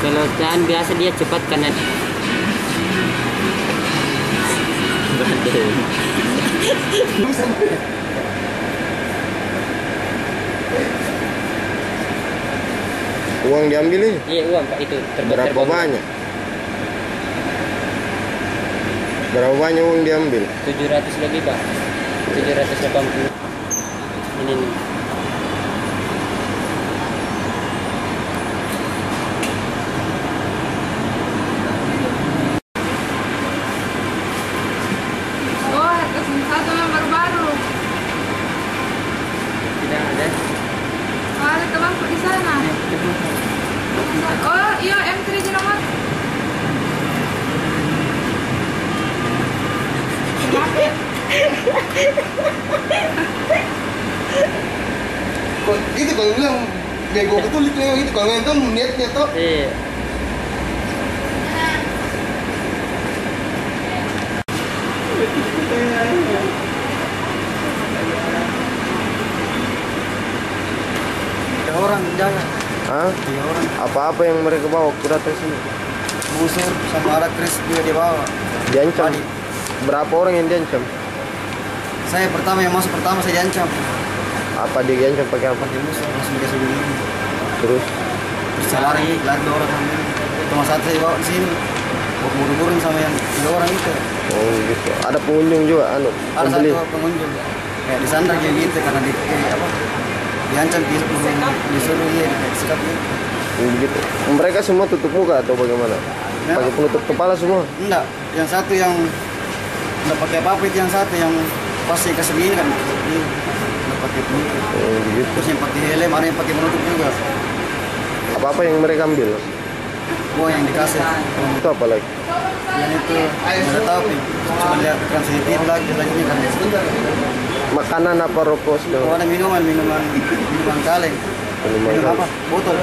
Kalau jalan biasa dia cepat karena Uang diambil ini? iya uang Pak itu Berapa banyak? Berapa banyak uang diambil? 700 lebih Pak. 780. Ini nih. Oh, satu lembar baru. Tidak ada. Oh, ada temanku di sana. Oh, iya M3 nomor. Kok gitu kalau bilang bego betul itu gitu kalau itu niatnya toh. Iya. Tiga orang jaga. Hah? 3 orang. Apa-apa yang mereka bawa waktu datang sini? Busur sama ada Chris juga dia bawa. Diancam? Tadi. Berapa orang yang diancam? Saya pertama yang masuk pertama saya diancam. Apa dia diancam pakai apa? Pakai busur langsung dikasih begini. Terus? Terus saya lari 2 orang sama ini. Cuma satu saya bawa di sini. Buru-buru sama yang 3 orang itu. Oh gitu. Ada pengunjung juga, Ada pembeli. satu pengunjung. Kayak disandar kayak gitu karena diancam disuruh iya sikap gitu. Gitu. Mereka semua tutup muka atau bagaimana? Ya. Pakai penutup kepala semua? Enggak, yang satu yang enggak pakai apa-apa itu yang satu yang pasti kasih begini kan. Enggak pakai penutup. Oh gitu. Terus yang pakai helm ada yang pakai penutup juga. Apa-apa yang mereka ambil? Oh yang dikasih. Itu apa lagi? Yang itu nggak tahu nih. Cuma lihat kan CCTV lagi selanjutnya kan. Makanan apa rokok? Oh, ada minuman kaleng. Minuman Minum kaleng. apa? Botol.